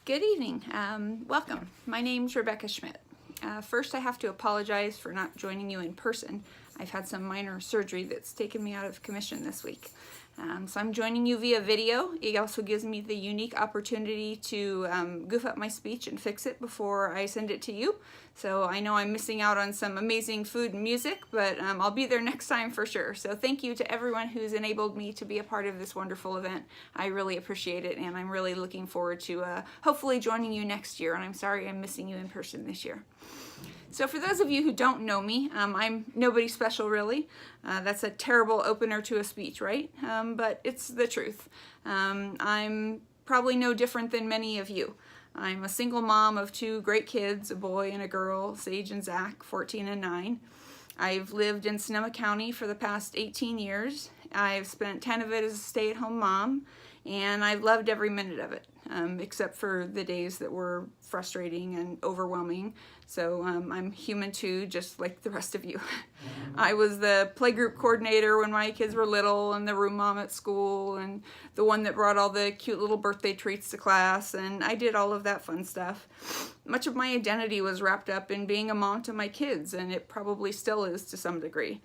Good evening. Welcome. My name's Rebekah Schmidt. First, I have to apologize for not joining you in person. I've had some minor surgery that's taken me out of commission this week. So I'm joining you via video. It also gives me the unique opportunity to goof up my speech and fix it before I send it to you. So I know I'm missing out on some amazing food and music, but I'll be there next time for sure. So thank you to everyone who's enabled me to be a part of this wonderful event. I really appreciate it, and I'm really looking forward to hopefully joining you next year. And I'm sorry I'm missing you in person this year. So for those of you who don't know me, I'm nobody special really. That's a terrible opener to a speech, right? But it's the truth. I'm probably no different than many of you. I'm a single mom of two great kids, a boy and a girl, Sage and Zach, 14 and 9. I've lived in Sonoma County for the past 18 years. I've spent 10 of it as a stay-at-home mom, and I've loved every minute of it, except for the days that were frustrating and overwhelming. So I'm human too, just like the rest of you. I was the playgroup coordinator when my kids were little, and the room mom at school, and the one that brought all the cute little birthday treats to class, and I did all of that fun stuff. Much of my identity was wrapped up in being a mom to my kids, and it probably still is to some degree.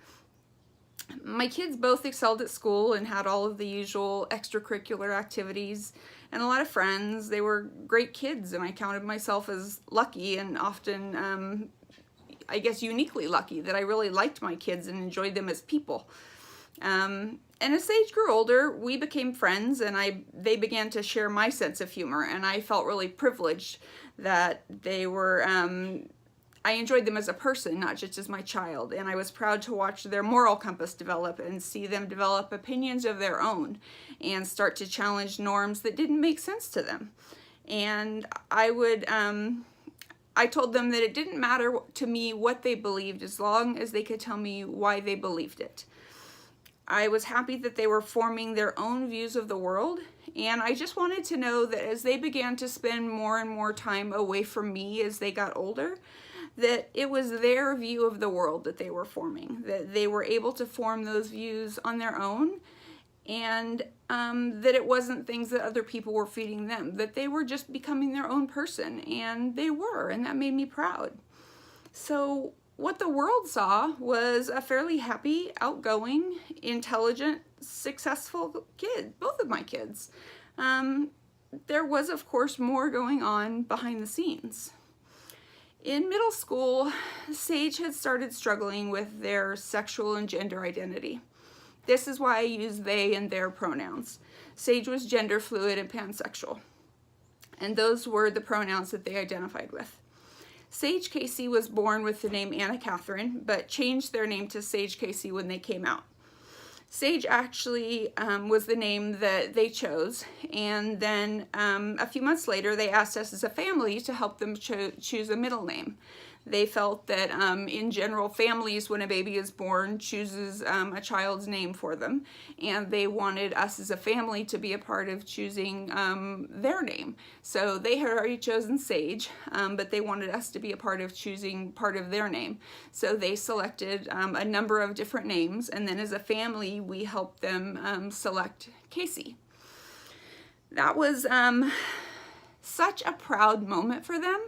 My kids both excelled at school and had all of the usual extracurricular activities and a lot of friends. They were great kids, and I counted myself as lucky, and often, I guess, uniquely lucky that I really liked my kids and enjoyed them as people. And as Sage grew older, we became friends, and they began to share my sense of humor, and I felt really privileged that they were... I enjoyed them as a person, not just as my child, and I was proud to watch their moral compass develop and see them develop opinions of their own and start to challenge norms that didn't make sense to them. And I told them that it didn't matter to me what they believed as long as they could tell me why they believed it. I was happy that they were forming their own views of the world, and I just wanted to know that as they began to spend more and more time away from me as they got older, that it was their view of the world that they were forming, that they were able to form those views on their own, and that it wasn't things that other people were feeding them, that they were just becoming their own person, and they were, and that made me proud. So what the world saw was a fairly happy, outgoing, intelligent, successful kid, both of my kids. There was, of course, more going on behind the scenes. In middle school, Sage had started struggling with their sexual and gender identity. This is why I use they and their pronouns. Sage was gender fluid and pansexual, and those were the pronouns that they identified with. Sage Casey was born with the name Anna Catherine, but changed their name to Sage Casey when they came out. Sage actually was the name that they chose, and then a few months later they asked us as a family to help them choose a middle name. They felt that in general, families, when a baby is born, chooses a child's name for them, and they wanted us as a family to be a part of choosing their name. So they had already chosen Sage, but they wanted us to be a part of choosing part of their name. So they selected a number of different names, and then as a family, we helped them select Casey. That was such a proud moment for them.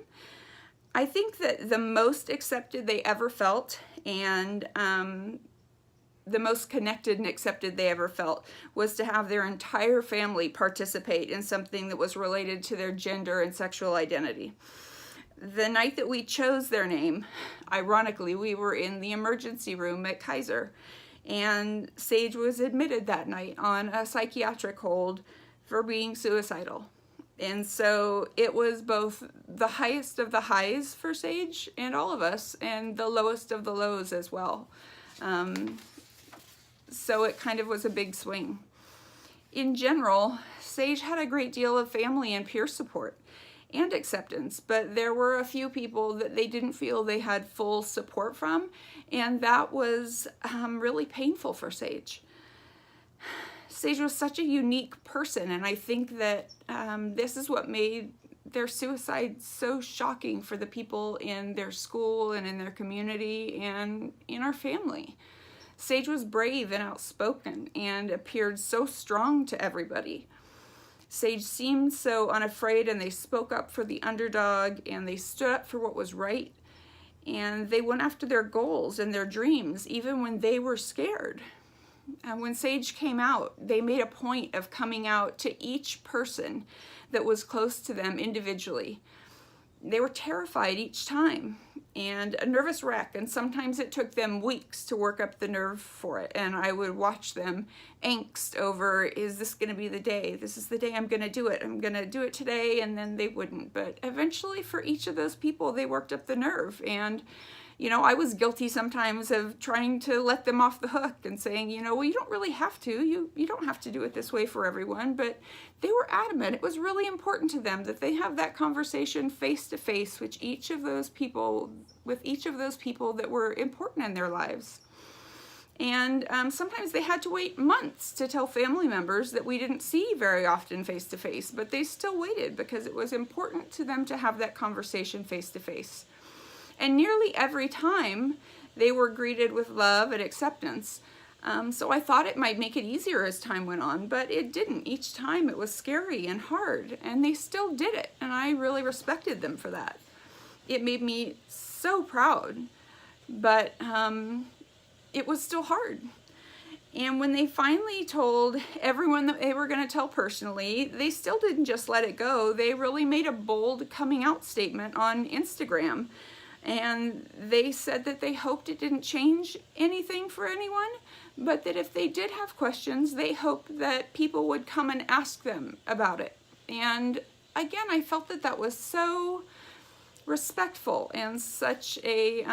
I think that the most accepted they ever felt, and the most connected and accepted they ever felt, was to have their entire family participate in something that was related to their gender and sexual identity. The night that we chose their name, ironically, we were in the emergency room at Kaiser, and Sage was admitted that night on a psychiatric hold for being suicidal. And so it was both the highest of the highs for Sage and all of us, and the lowest of the lows as well. So it kind of was a big swing. In general, Sage had a great deal of family and peer support and acceptance, but there were a few people that they didn't feel they had full support from, and that was really painful for Sage. Sage was such a unique person, and I think that this is what made their suicide so shocking for the people in their school and in their community and in our family. Sage was brave and outspoken and appeared so strong to everybody. Sage seemed so unafraid, and they spoke up for the underdog, and they stood up for what was right, and they went after their goals and their dreams, even when they were scared. And when Sage came out, they made a point of coming out to each person that was close to them individually. They were terrified each time and a nervous wreck, and sometimes it took them weeks to work up the nerve for it. And I would watch them angst over, is this going to be the day? This is the day I'm going to do it. I'm going to do it today, and then they wouldn't. But eventually for each of those people, they worked up the nerve. And you know, I was guilty sometimes of trying to let them off the hook and saying, you know, well, you don't really have to. You don't have to do it this way for everyone. But they were adamant. It was really important to them that they have that conversation face to face with each of those people that were important in their lives. And sometimes they had to wait months to tell family members that we didn't see very often face to face, but they still waited because it was important to them to have that conversation face to face. And nearly every time they were greeted with love and acceptance. So I thought it might make it easier as time went on, but it didn't. Each time it was scary and hard, and they still did it. And I really respected them for that. It made me so proud, but it was still hard. And when they finally told everyone that they were going to tell personally, they still didn't just let it go. They really made a bold coming out statement on Instagram. And they said that they hoped it didn't change anything for anyone, but that if they did have questions, they hoped that people would come and ask them about it. And again, I felt that that was so respectful and such a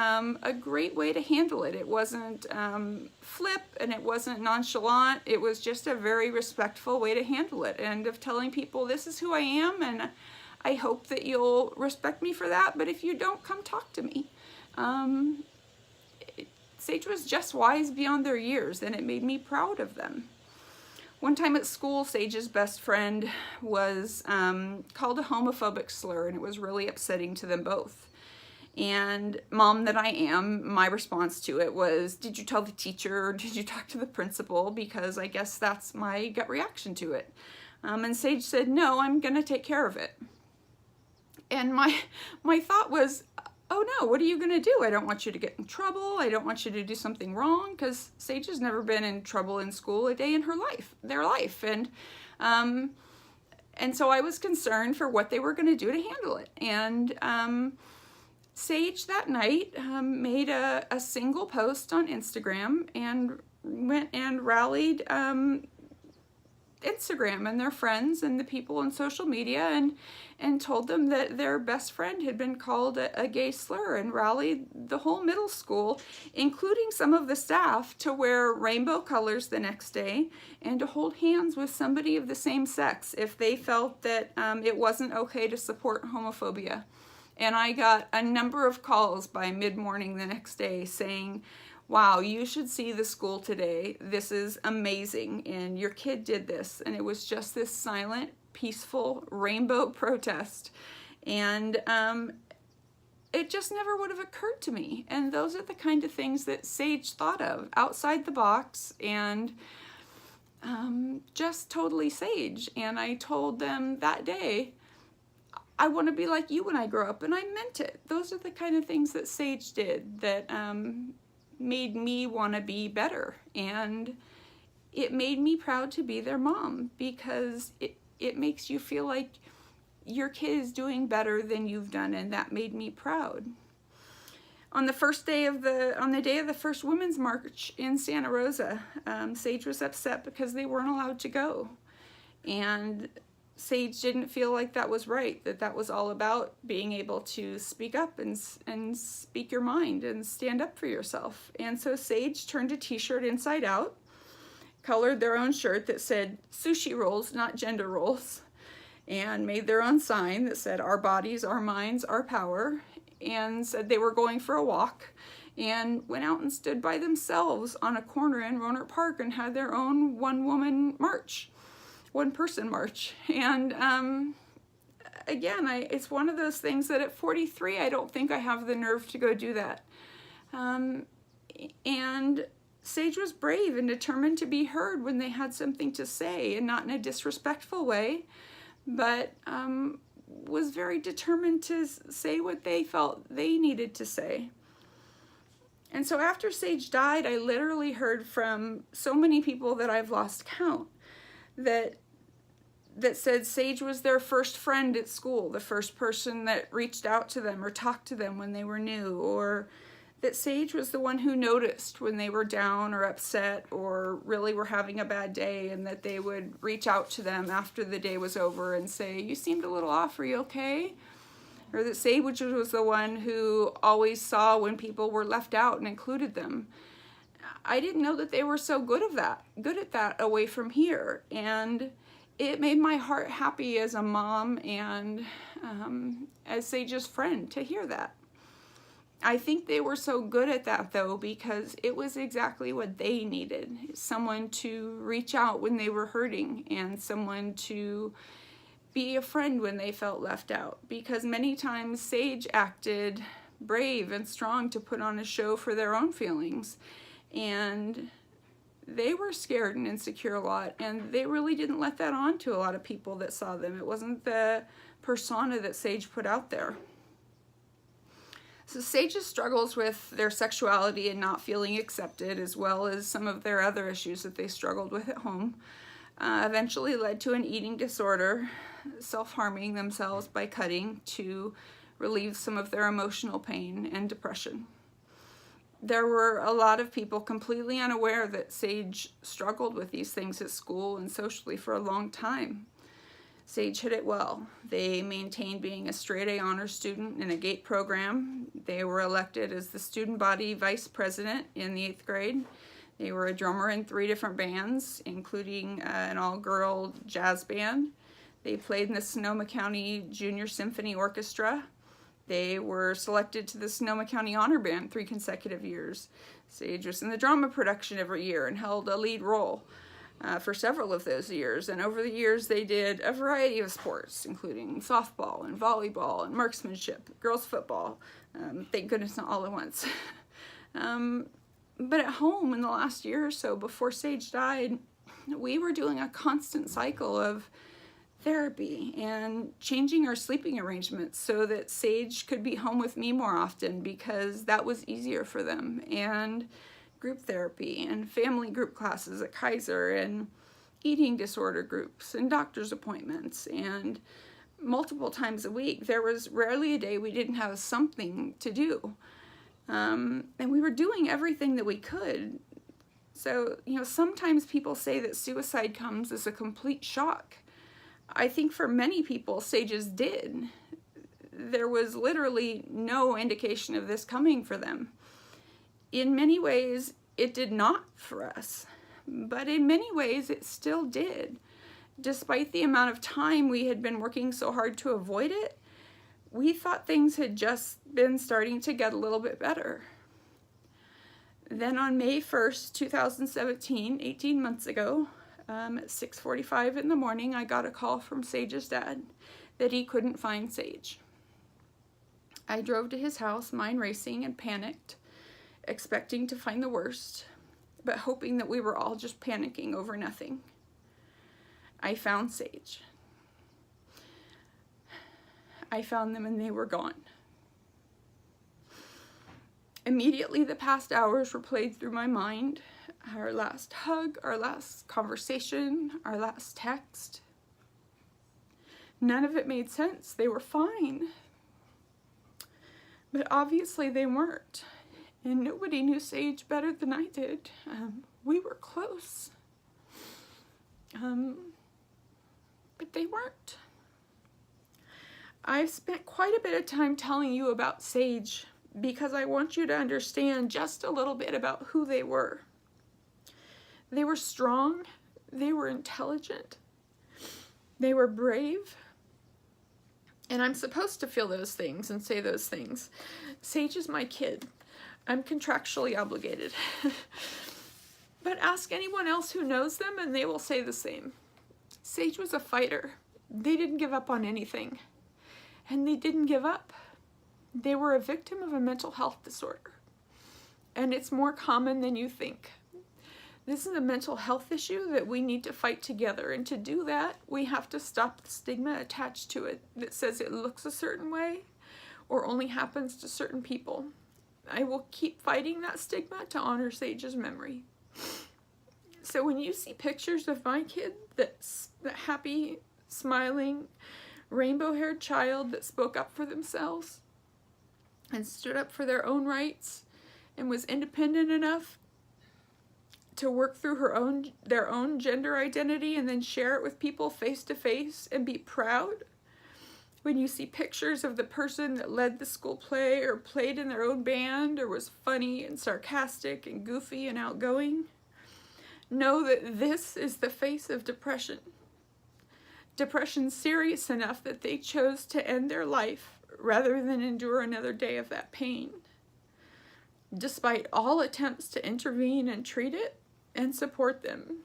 great way to handle it. It wasn't flip and it wasn't nonchalant. It was just a very respectful way to handle it, and of telling people, this is who I am, and I hope that you'll respect me for that, but if you don't, come talk to me. Sage was just wise beyond their years, and it made me proud of them. One time at school, Sage's best friend was called a homophobic slur, and it was really upsetting to them both. And mom that I am, my response to it was, did you tell the teacher, or did you talk to the principal? Because I guess that's my gut reaction to it. And Sage said, no, I'm going to take care of it. And my thought was, oh no, what are you going to do? I don't want you to get in trouble. I don't want you to do something wrong, because Sage has never been in trouble in school a day in their life. And so I was concerned for what they were going to do to handle it. And Sage that night made a single post on Instagram and went and rallied Instagram and their friends and the people on social media, and told them that their best friend had been called a gay slur, and rallied the whole middle school, including some of the staff, to wear rainbow colors the next day and to hold hands with somebody of the same sex if they felt that it wasn't okay to support homophobia. And I got a number of calls by mid-morning the next day saying, wow, you should see the school today. This is amazing, and your kid did this. And it was just this silent, peaceful rainbow protest. And it just never would have occurred to me. And those are the kind of things that Sage thought of, outside the box, and just totally Sage. And I told them that day, I want to be like you when I grow up, and I meant it. Those are the kind of things that Sage did that made me want to be better, and it made me proud to be their mom, because it makes you feel like your kid is doing better than you've done, and that made me proud. On the day of the first Women's March in Santa Rosa, Sage was upset because they weren't allowed to go, and Sage didn't feel like that was right, that was all about being able to speak up and speak your mind and stand up for yourself. And so Sage turned a t-shirt inside out, colored their own shirt that said sushi rolls, not gender roles, and made their own sign that said our bodies, our minds, our power, and said they were going for a walk, and went out and stood by themselves on a corner in Rohnert Park and had their own one-person march. And again, it's one of those things that at 43, I don't think I have the nerve to go do that. And Sage was brave and determined to be heard when they had something to say, and not in a disrespectful way, but was very determined to say what they felt they needed to say. And so after Sage died, I literally heard from so many people that I've lost count that said Sage was their first friend at school, the first person that reached out to them or talked to them when they were new, or that Sage was the one who noticed when they were down or upset or really were having a bad day, and that they would reach out to them after the day was over and say, "You seemed a little off, are you okay?" Or that Sage was the one who always saw when people were left out and included them. I didn't know that they were so good at that away from here, and it made my heart happy as a mom and as Sage's friend to hear that. I think they were so good at that, though, because it was exactly what they needed. Someone to reach out when they were hurting, and someone to be a friend when they felt left out. Because many times Sage acted brave and strong to put on a show for their own feelings. And they were scared and insecure a lot, and they really didn't let that on to a lot of people that saw them. It wasn't the persona that Sage put out there. So Sage's struggles with their sexuality and not feeling accepted, as well as some of their other issues that they struggled with at home, eventually led to an eating disorder, self-harming themselves by cutting to relieve some of their emotional pain and depression. There were a lot of people completely unaware that Sage struggled with these things at school and socially for a long time. Sage hid it well. They maintained being a straight-A honors student in a GATE program. They were elected as the student body vice president in the 8th grade. They were a drummer in 3 different bands, including an all-girl jazz band. They played in the Sonoma County Junior Symphony Orchestra. They were selected to the Sonoma County Honor Band 3 consecutive years. Sage was in the drama production every year and held a lead role for several of those years. And over the years, they did a variety of sports, including softball and volleyball and marksmanship, girls football. Thank goodness not all at once. But at home in the last year or so before Sage died, we were doing a constant cycle of therapy and changing our sleeping arrangements so that Sage could be home with me more often, because that was easier for them, and group therapy and family group classes at Kaiser and eating disorder groups and doctor's appointments, and multiple times a week. There was rarely a day we didn't have something to do, and we were doing everything that we could. So, sometimes people say that suicide comes as a complete shock. I think for many people, Sage's did. There was literally no indication of this coming for them. In many ways, it did not for us, but in many ways, it still did. Despite the amount of time we had been working so hard to avoid it, we thought things had just been starting to get a little bit better. Then on May 1st, 2017, 18 months ago, at 6:45 in the morning, I got a call from Sage's dad that he couldn't find Sage. I drove to his house, mind racing, and panicked, expecting to find the worst, but hoping that we were all just panicking over nothing. I found Sage. I found them and they were gone. Immediately, the past hours were played through my mind. Our last hug, our last conversation, our last text. None of it made sense. They were fine. But obviously they weren't. And nobody knew Sage better than I did. We were close. But they weren't. I've spent quite a bit of time telling you about Sage because I want you to understand just a little bit about who they were. They were strong, they were intelligent, they were brave, and I'm supposed to feel those things and say those things. Sage is my kid. I'm contractually obligated. But ask anyone else who knows them and they will say the same. Sage was a fighter. They didn't give up on anything. And they didn't give up. They were a victim of a mental health disorder. And it's more common than you think. This is a mental health issue that we need to fight together, and to do that, we have to stop the stigma attached to it that says it looks a certain way or only happens to certain people. I will keep fighting that stigma to honor Sage's memory. So when you see pictures of my kid, that happy, smiling, rainbow-haired child that spoke up for themselves and stood up for their own rights and was independent enough to work through their own gender identity and then share it with people face to face and be proud. When you see pictures of the person that led the school play or played in their own band or was funny and sarcastic and goofy and outgoing, know that this is the face of depression. Depression serious enough that they chose to end their life rather than endure another day of that pain. Despite all attempts to intervene and treat it and support them,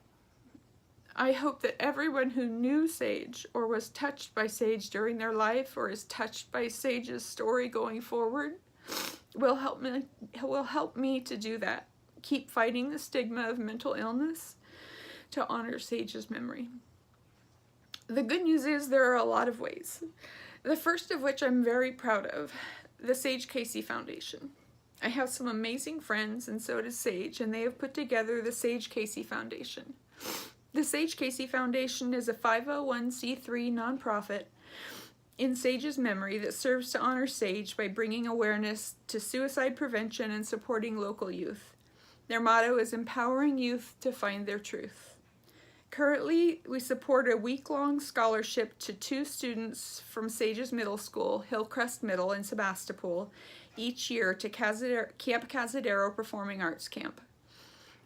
I hope that everyone who knew Sage or was touched by Sage during their life or is touched by Sage's story going forward will help me to do that. Keep fighting the stigma of mental illness to honor Sage's memory. The good news is there are a lot of ways. The first of which I'm very proud of, the Sage Casey Foundation. I have some amazing friends, and so does Sage, and they have put together the Sage Casey Foundation. The Sage Casey Foundation is a 501c3 nonprofit in Sage's memory that serves to honor Sage by bringing awareness to suicide prevention and supporting local youth. Their motto is empowering youth to find their truth. Currently, we support a week-long scholarship to 2 students from Sage's middle school, Hillcrest Middle in Sebastopol, each year to Camp Cazadero Performing Arts Camp.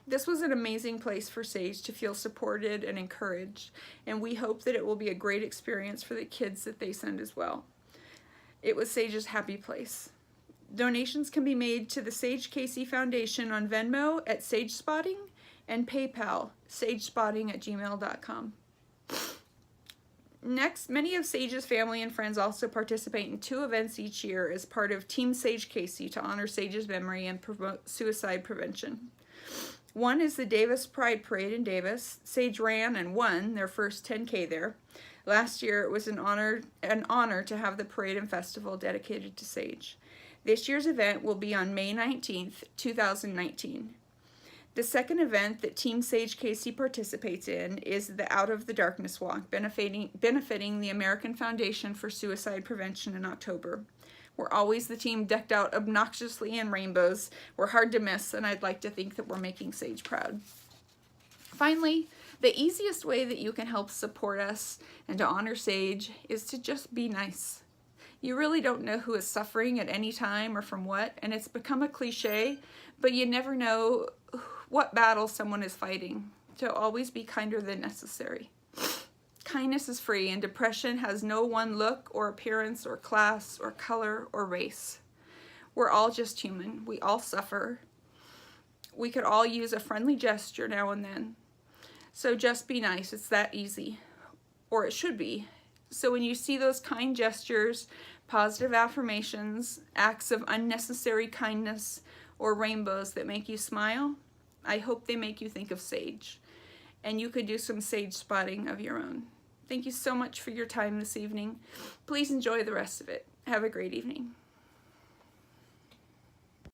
This was an amazing place for Sage to feel supported and encouraged, and we hope that it will be a great experience for the kids that they send as well. It was Sage's happy place. Donations can be made to the Sage Casey Foundation on Venmo at Sage Spotting and PayPal, sagespotting@gmail.com. Next, many of Sage's family and friends also participate in 2 events each year as part of Team Sage Casey to honor Sage's memory and promote suicide prevention. One is the Davis Pride Parade in Davis. Sage ran and won their first 10K there. Last year it was an honor to have the parade and festival dedicated to Sage. This year's event will be on May 19th, 2019. The second event that Team Sage Casey participates in is the Out of the Darkness Walk, benefiting the American Foundation for Suicide Prevention in October. We're always the team decked out obnoxiously in rainbows. We're hard to miss, and I'd like to think that we're making Sage proud. Finally, the easiest way that you can help support us and to honor Sage is to just be nice. You really don't know who is suffering at any time or from what, and it's become a cliche, but you never know what battle someone is fighting. So always be kinder than necessary. Kindness is free, and depression has no one look or appearance or class or color or race. We're all just human. We all suffer. We could all use a friendly gesture now and then. So just be nice. It's that easy. Or it should be. So when you see those kind gestures, positive affirmations, acts of unnecessary kindness, or rainbows that make you smile, I hope they make you think of Sage. And you could do some Sage spotting of your own. Thank you so much for your time this evening. Please enjoy the rest of it. Have a great evening.